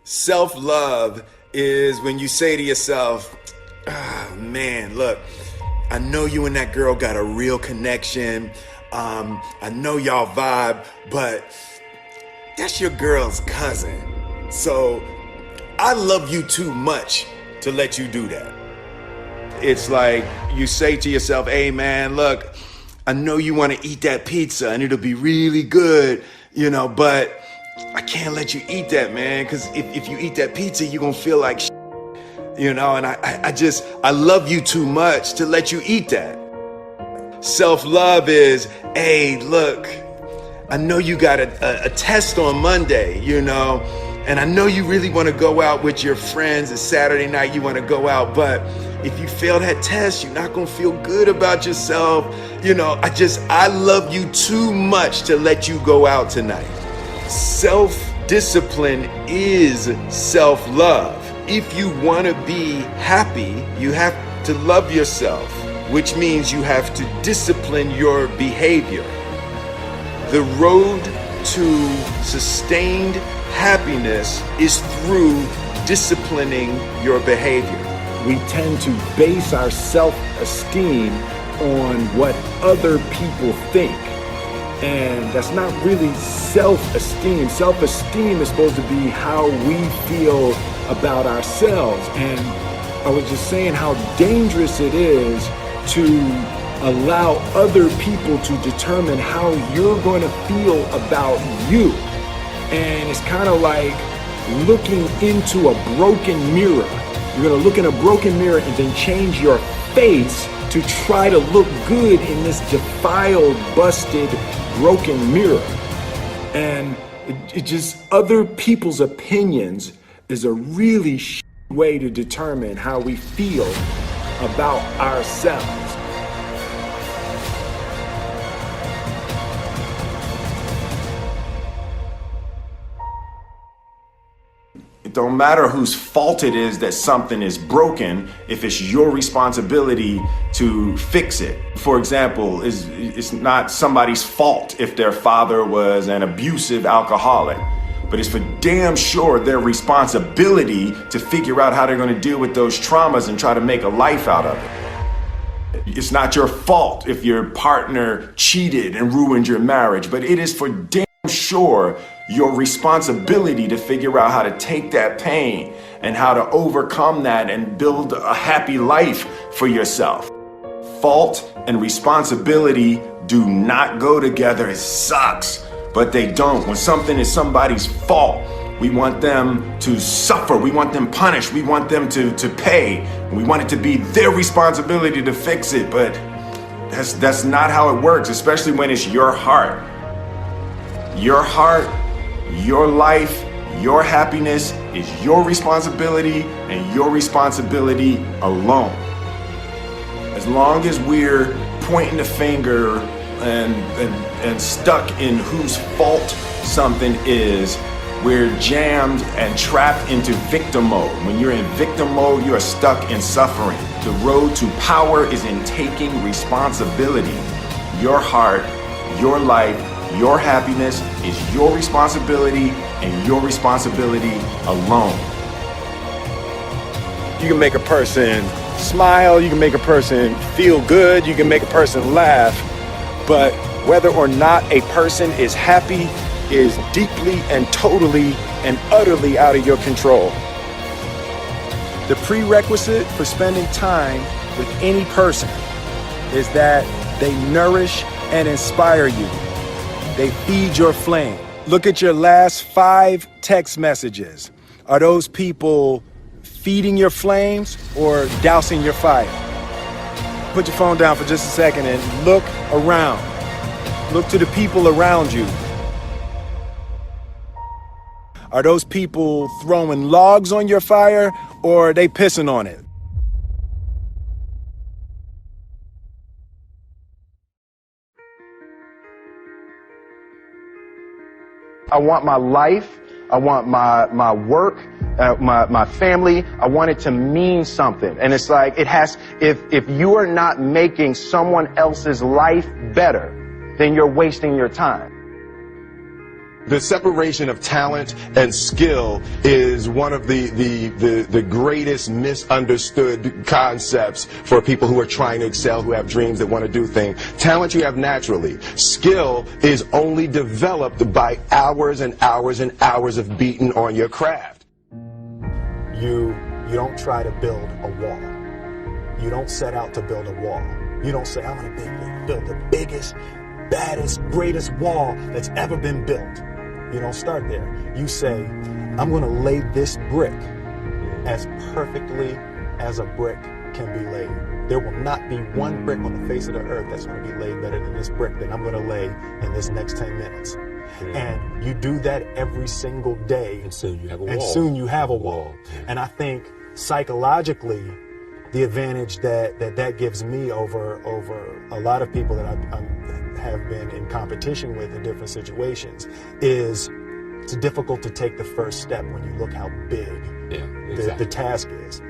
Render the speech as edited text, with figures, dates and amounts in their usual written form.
Self-love is when you say to yourself, oh, man, look, I know you and that girl got a real connection. I know y'all vibe, but that's your girl's cousin. So I love you too much to let you do that. It's like you say to yourself, hey man, look, I know you want to eat that pizza and it'll be really good, but I can't let you eat that, man, because if you eat that pizza, you're going to feel like shit, and I love you too much to let you eat that. Self-love is, hey, look, I know you got a test on Monday, and I know you really want to go out with your friends. It's Saturday night, you want to go out, but if you fail that test, you're not going to feel good about yourself. I love you too much to let you go out tonight. Self-discipline is self-love. If you want to be happy, you have to love yourself, which means you have to discipline your behavior. The road to sustained happiness is through disciplining your behavior. We tend to base our self-esteem on what other people think. And that's not really self-esteem. Self-esteem is supposed to be how we feel about ourselves. And I was just saying how dangerous it is to allow other people to determine how you're going to feel about you. And it's kind of like looking into a broken mirror. You're going to look in a broken mirror and then change your face to try to look good in this defiled, busted, broken mirror. And it just, other people's opinions is a really way to determine how we feel about ourselves. It don't matter whose fault it is that something is broken if it's your responsibility to fix it. For example, it's not somebody's fault if their father was an abusive alcoholic, but it's for damn sure their responsibility to figure out how they're going to deal with those traumas and try to make a life out of it. It's not your fault if your partner cheated and ruined your marriage, but it is for damn sure your responsibility to figure out how to take that pain and how to overcome that and build a happy life for yourself. Fault and responsibility do not go together. It sucks, but they don't. When something is somebody's fault, we want them to suffer. We want them punished. We want them to pay. We want it to be their responsibility to fix it, but that's not how it works, especially when it's your heart. Your heart, your life, your happiness is your responsibility and your responsibility alone. As long as we're pointing the finger and stuck in whose fault something is, we're jammed and trapped into victim mode. When you're in victim mode, you are stuck in suffering. The road to power is in taking responsibility. Your heart, your life, your happiness is your responsibility and your responsibility alone. You can make a person smile, you can make a person feel good, you can make a person laugh, but whether or not a person is happy is deeply and totally and utterly out of your control. The prerequisite for spending time with any person is that they nourish and inspire you. They feed your flame. Look at your last 5 text messages. Are those people feeding your flames or dousing your fire? Put your phone down for just a second and look around. Look to the people around you. Are those people throwing logs on your fire or are they pissing on it? I want my life, I want my work, my family, I want it to mean something. And it's like, if you are not making someone else's life better, then you're wasting your time. The separation of talent and skill is one of the greatest misunderstood concepts for people who are trying to excel, who have dreams, that want to do things. Talent you have naturally. Skill is only developed by hours and hours and hours of beating on your craft. You don't try to build a wall. You don't set out to build a wall. You don't say, I'm going to build the biggest, baddest, greatest wall that's ever been built. You don't start there. You say, I'm going to lay this brick as perfectly as a brick can be laid. There will not be one brick on the face of the earth that's going to be laid better than this brick that I'm going to lay in this next 10 minutes. And you do that every single day. And soon you have a wall. And soon you have a wall. And I think psychologically, the advantage that gives me over a lot of people that I have been in competition with in different situations is it's difficult to take the first step when you look how big the task is.